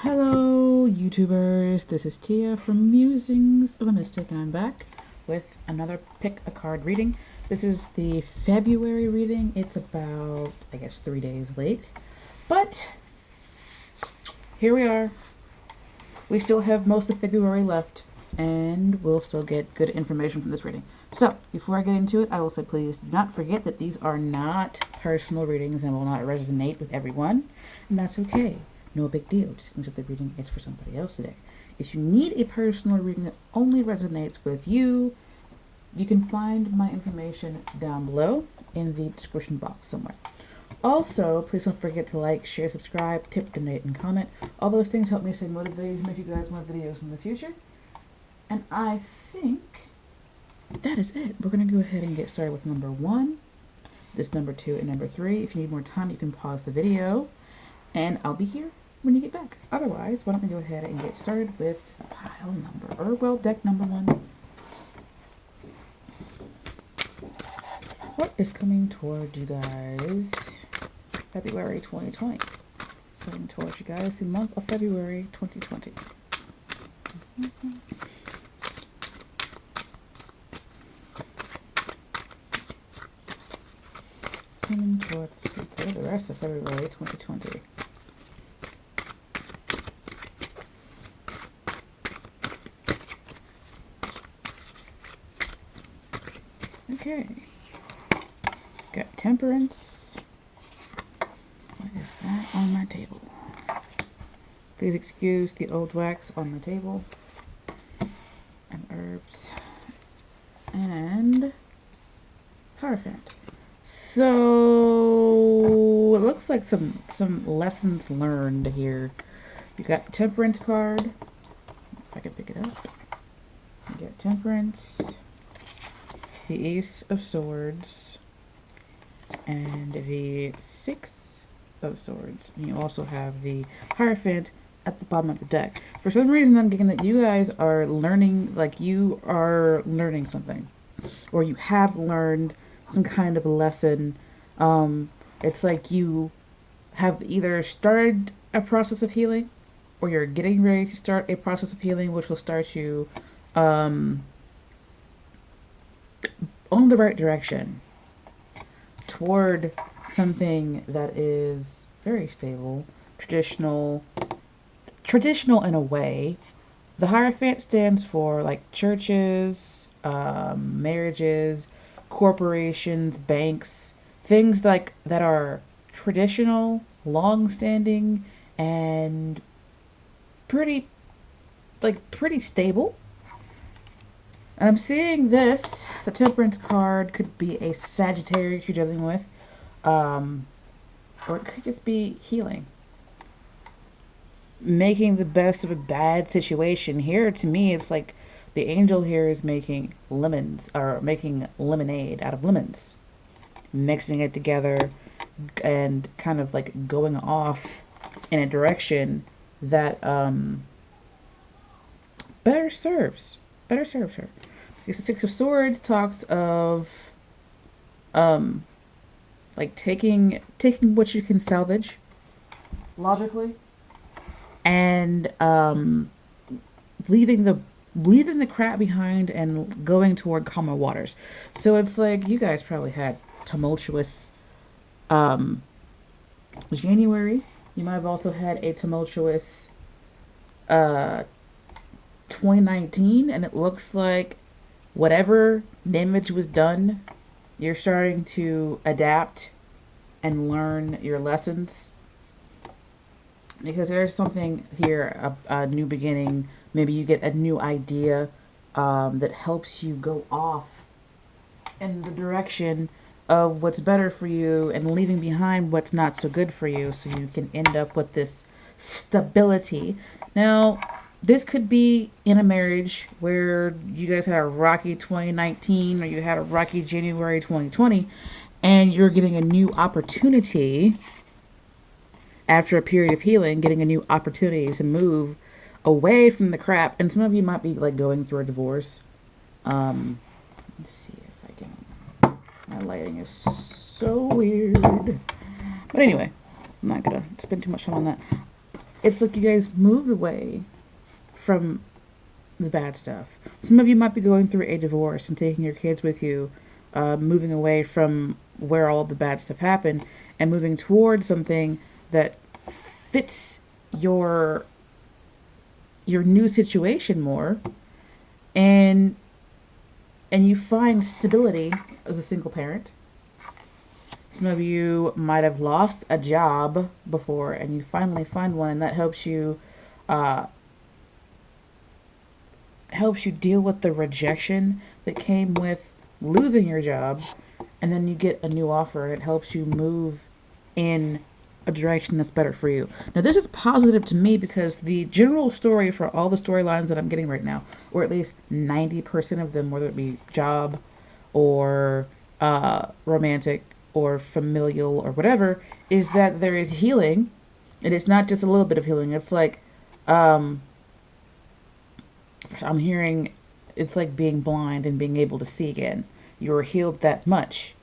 Hello, YouTubers. This is Tia from Musings of a Mystic, and I'm back with another pick a card reading. This is the February reading. It's about, I guess, 3 days late, but here we are. We still have most of February left, and we'll still get good information from this reading. So, before I get into it, I will say please do not forget that these are not personal readings and will not resonate with everyone, and that's okay. No big deal, just means that the reading is for somebody else today. If you need a personal reading that only resonates with you, you can find my information down below in the description box somewhere. Also, please don't forget to like, share, subscribe, tip, donate, and comment. All those things help me stay motivated to make you guys more videos in the future. And I think that is it. We're going to go ahead and get started with number 1, this number 2, and number 3. If you need more time, you can pause the video, and I'll be here when you get back. Otherwise, why don't we go ahead and get started with pile number, or well, deck number 1. What is coming towards you guys? February 2020. It's coming towards you guys the month of February 2020. Coming towards the rest of February 2020. Okay. Got Temperance. What is that on my table? Please excuse the old wax on my table. And herbs. And Hierophant. So it looks like some lessons learned here. You got the Temperance card. If I can pick it up. You got Temperance, the Ace of Swords, and the Six of Swords. And you also have the Hierophant at the bottom of the deck. For some reason, I'm getting that you guys are learning, like you are learning something, or you have learned some kind of a lesson. It's like you have either started a process of healing, or you're getting ready to start a process of healing, which will start you on the right direction toward something that is very stable, traditional in a way. The Hierophant stands for like churches, marriages, corporations, banks, things like that are traditional, long-standing, and pretty stable. And I'm seeing this, the Temperance card could be a Sagittarius you're dealing with, or it could just be healing. Making the best of a bad situation. Here, to me, it's like the angel here is making lemons, or making lemonade out of lemons. Mixing it together and kind of like going off in a direction that better serves her. Because the Six of Swords talks of like taking what you can salvage logically, and leaving the crap behind and going toward calmer waters. So it's like you guys probably had tumultuous January. You might have also had a tumultuous 2019, and it looks like whatever damage was done, you're starting to adapt and learn your lessons. Because there's something here, a new beginning. Maybe you get a new idea that helps you go off in the direction of what's better for you and leaving behind what's not so good for you, so you can end up with this stability. Now, this could be in a marriage where you guys had a rocky 2019, or you had a rocky January 2020, and you're getting a new opportunity after a period of healing, getting a new opportunity to move away from the crap. And some of you might be like going through a divorce. Let's see if I can. My lighting is so weird. But anyway, I'm not gonna spend too much time on that. it's like you guys moved away from the bad stuff. Some of you might be going through a divorce and taking your kids with you, moving away from where all the bad stuff happened and moving towards something that fits your new situation more, and you find stability as a single parent. Some of you might have lost a job before and you finally find one, and that uh, helps you deal with the rejection that came with losing your job, and then you get a new offer and it helps you move in a direction that's better for you. Now, this is positive to me because the general story for all the storylines that I'm getting right now, or at least 90% of them, whether it be job or romantic or familial or whatever, is that there is healing. And it's not just a little bit of healing. It's like, I'm hearing, it's like being blind and being able to see again. You're healed that much.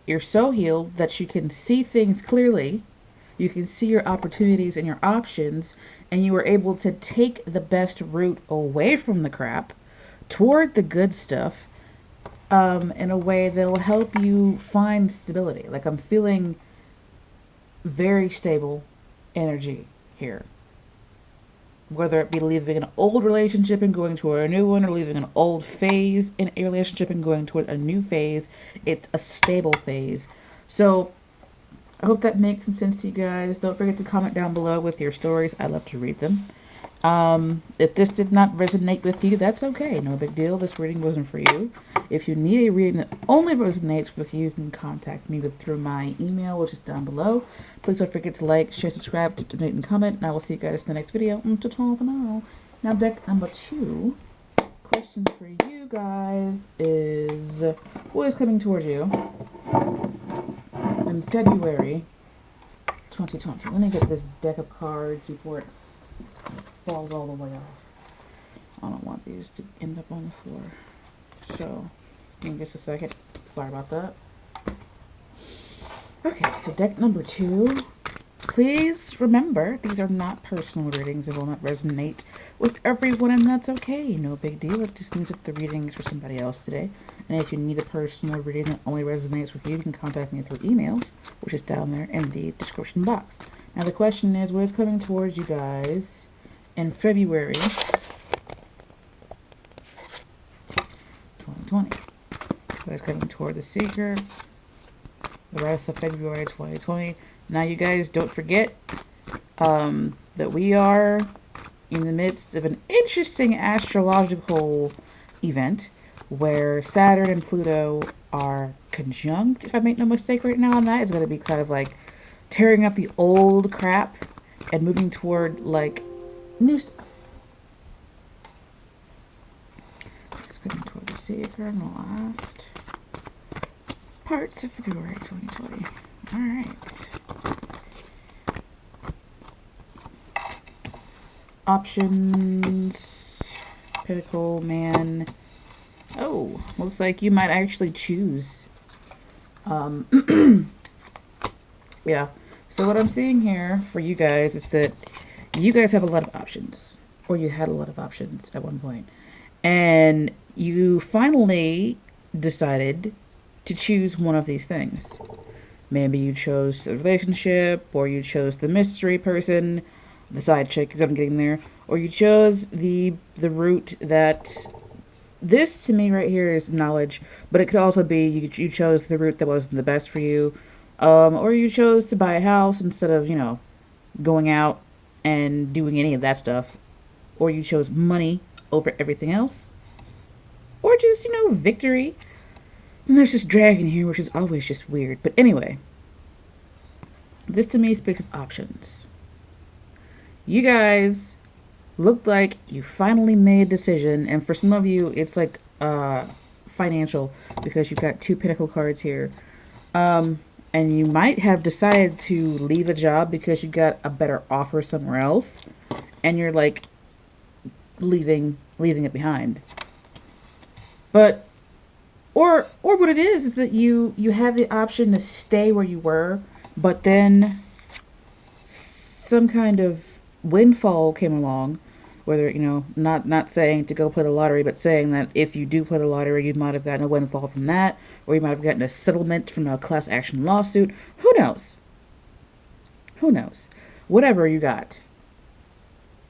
You're so healed that you can see things clearly. You can see your opportunities and your options, and you are able to take the best route away from the crap toward the good stuff, in a way that'll help you find stability. Like, I'm feeling very stable energy here. Whether it be leaving an old relationship and going toward a new one, or leaving an old phase in a relationship and going toward a new phase, it's a stable phase. So I hope that makes some sense to you guys. Don't forget to comment down below with your stories. I love to read them. If this did not resonate with you, that's okay. No big deal. This reading wasn't for you. If you need a reading that only resonates with you, you can contact me through my email, which is down below. Please don't forget to like, share, subscribe, donate, and comment. And I will see you guys in the next video. Ta-ta for now. Now, deck number 2. Question for you guys is, what is coming towards you in February 2020? Let me get this deck of cards before it falls all the way off. I don't want these to end up on the floor. So, give me just a second. Sorry about that. Okay, so deck number 2. Please remember, these are not personal readings. It will not resonate with everyone, and that's okay. No big deal. It just means that the reading is for somebody else today. And if you need a personal reading that only resonates with you, you can contact me through email, which is down there in the description box. Now, the question is, what is coming towards you guys in February 2020? What is coming toward the seeker the rest of February 2020? Now, you guys, don't forget that we are in the midst of an interesting astrological event where Saturn and Pluto are conjunct, if I make no mistake right now on that. It's going to be kind of like tearing up the old crap and moving toward, like, new stuff. It's coming toward the seeker in the last parts of February 2020. Alright. Options. Pinnacle, man. Oh, looks like you might actually choose. Yeah. So what I'm seeing here for you guys is that you guys have a lot of options. Or you had a lot of options at one point. And you finally decided to choose one of these things. Maybe you chose the relationship, or you chose the mystery person, the side chick, because I'm getting there, or you chose the route that, this to me right here is knowledge, but it could also be you chose the route that wasn't the best for you, or you chose to buy a house instead of, going out and doing any of that stuff, or you chose money over everything else, or just, victory. And there's this dragon here, which is always just weird. But anyway, this to me speaks of options. You guys looked like you finally made a decision. And for some of you, it's like financial, because you've got 2 Pinnacle cards here. And you might have decided to leave a job because you got a better offer somewhere else. And you're like leaving it behind. But Or what it is that you have the option to stay where you were, but then some kind of windfall came along, whether, not saying to go play the lottery, but saying that if you do play the lottery, you might have gotten a windfall from that, or you might have gotten a settlement from a class action lawsuit. Who knows? Who knows? Whatever you got,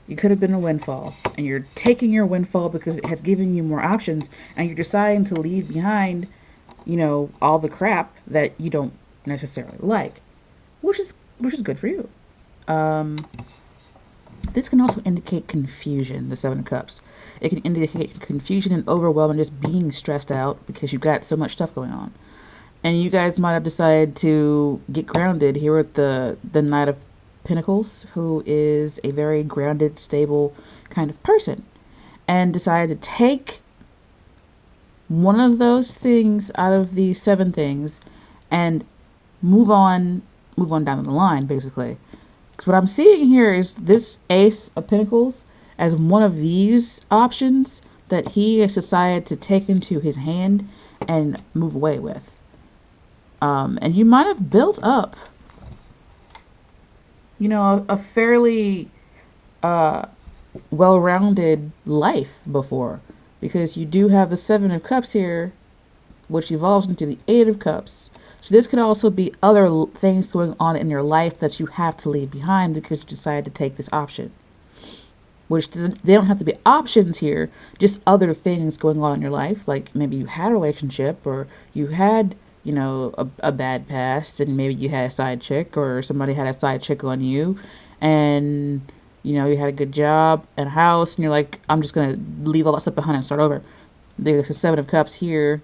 you could have been a windfall, and you're taking your windfall because it has given you more options, and you're deciding to leave behind, all the crap that you don't necessarily like, which is good for you. This can also indicate confusion, the Seven of Cups. It can indicate confusion and overwhelm and just being stressed out because you've got so much stuff going on. And you guys might have decided to get grounded here with the Knight of Pentacles, who is a very grounded, stable kind of person, and decided to take one of those things out of the 7 things and move on down the line, basically. Because what I'm seeing here is this Ace of Pentacles as one of these options that he has decided to take into his hand and move away with. And you might have built up, a fairly well-rounded life before, because you do have the 7 of Cups here, which evolves into the 8 of Cups. So this could also be other things going on in your life that you have to leave behind because you decided to take this option. Which they don't have to be options here, just other things going on in your life. Like maybe you had a relationship, or you had, a bad past, and maybe you had a side chick, or somebody had a side chick on you, and you had a good job and a house, and you're like, I'm just gonna leave all that stuff behind and start over. There's the 7 of Cups here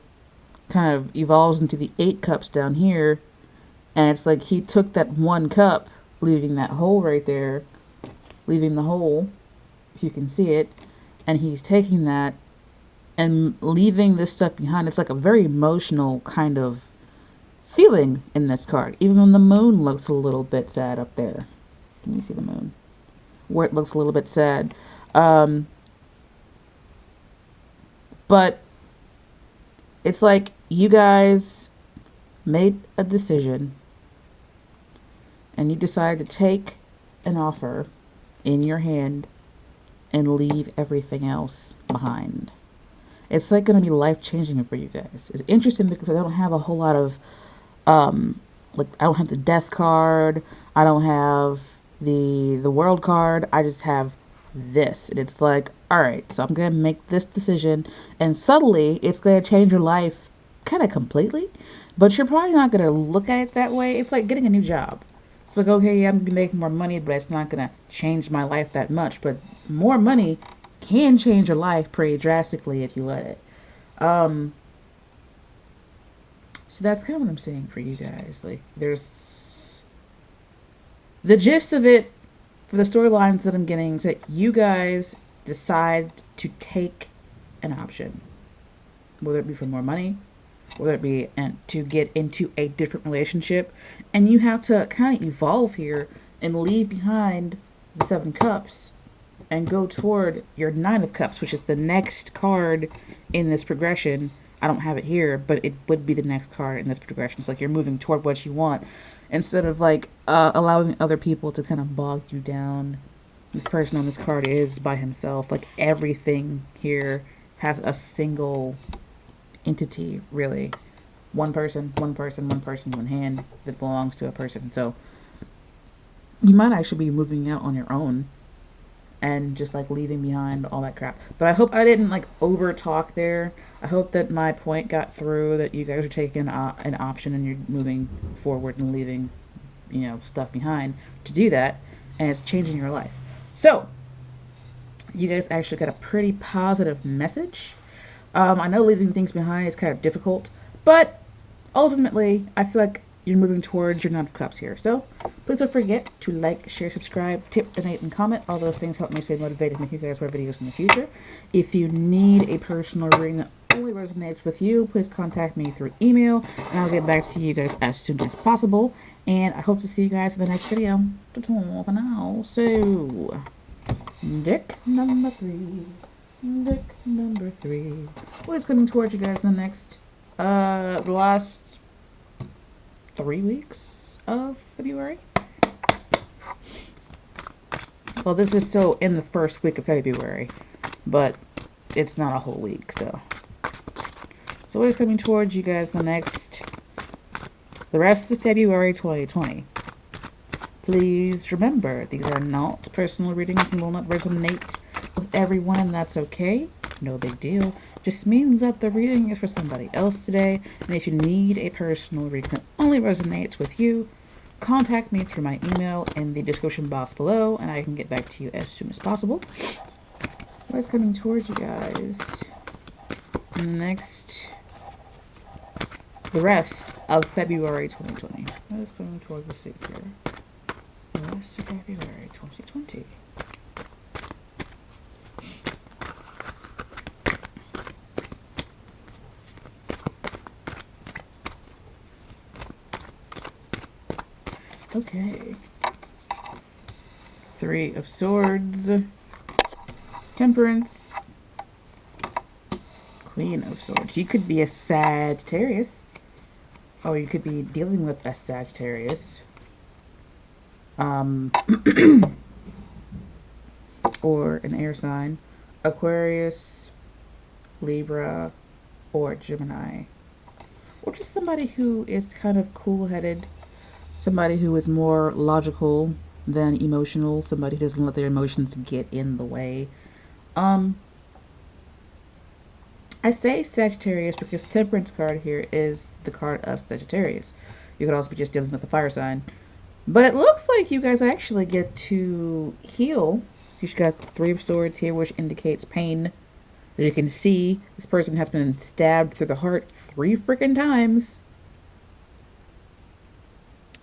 kind of evolves into the 8 cups down here, and it's like he took that 1 cup, leaving that hole right there, leaving the hole, if you can see it, and he's taking that and leaving this stuff behind. It's like a very emotional kind of feeling in this card, even when the moon looks a little bit sad up there. Can you see the moon? Where it looks a little bit sad. But it's like you guys made a decision and you decided to take an offer in your hand and leave everything else behind. It's like going to be life-changing for you guys. It's interesting because I don't have a whole lot of, I don't have the Death card. I don't have the World card. I just have this. And it's like, all right, so I'm going to make this decision. And subtly, it's going to change your life kind of completely. But you're probably not going to look at it that way. It's like getting a new job. It's like, okay, yeah, I'm going to be making more money, but it's not going to change my life that much. But more money can change your life pretty drastically if you let it. So that's kind of what I'm saying for you guys. Like, there's the gist of it for the storylines that I'm getting is that you guys decide to take an option, whether it be for more money, whether it be to get into a different relationship, and you have to kind of evolve here and leave behind the 7 cups and go toward your 9 of cups, which is the next card in this progression. I don't have it here, but it would be the next card in this progression. It's like you're moving toward what you want instead of like allowing other people to kind of bog you down. This person on this card is by himself. Like everything here has a single entity, really. One person, one hand that belongs to a person. So you might actually be moving out on your own and just like leaving behind all that crap. But I hope I didn't like over talk there. I hope that my point got through, that you guys are taking an option and you're moving forward and leaving, stuff behind to do that, and it's changing your life. So you guys actually got a pretty positive message. I know leaving things behind is kind of difficult, but ultimately I feel like you're moving towards your 9 of cups here. So please don't forget to like, share, subscribe, tip, donate, and comment. All those things help me stay motivated to make you guys more videos in the future. If you need a personal reading that only resonates with you, please contact me through email, and I'll get back to you guys as soon as possible. And I hope to see you guys in the next video. Ta-ta for now. So, deck number 3. Deck number 3. What is coming towards you guys in the next, the last 3 weeks of February? Well, this is still in the first week of February, but it's not a whole week, so. So what is coming towards you guys the rest of February 2020? Please remember, these are not personal readings and will not resonate with everyone, and that's okay. No big deal. Just means that the reading is for somebody else today, and if you need a personal reading that only resonates with you, contact me through my email in the description box below, and I can get back to you as soon as possible. What's coming towards you guys next? The rest of February 2020. What is coming towards the suit here? The rest of February 2020. Okay. Three of Swords. Temperance. Queen of Swords. You could be a Sagittarius. Or you could be dealing with a Sagittarius. Or an air sign. Aquarius, Libra, or Gemini. Or just somebody who is kind of cool-headed. Somebody who is more logical than emotional. Somebody who doesn't let their emotions get in the way. I say Sagittarius because Temperance card here is the card of Sagittarius. You could also be just dealing with a fire sign. But it looks like you guys actually get to heal. You've got Three of Swords here, which indicates pain. As you can see, this person has been stabbed through the heart 3 freaking times.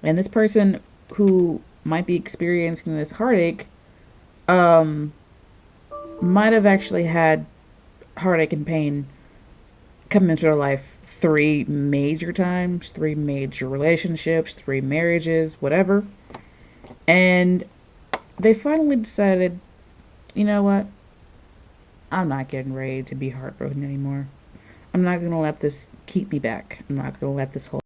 And this person who might be experiencing this heartache might have actually had heartache and pain come into their life 3 major times, 3 major relationships, 3 marriages, whatever. And they finally decided, you know what? I'm not getting ready to be heartbroken anymore. I'm not going to let this keep me back. I'm not going to let this hold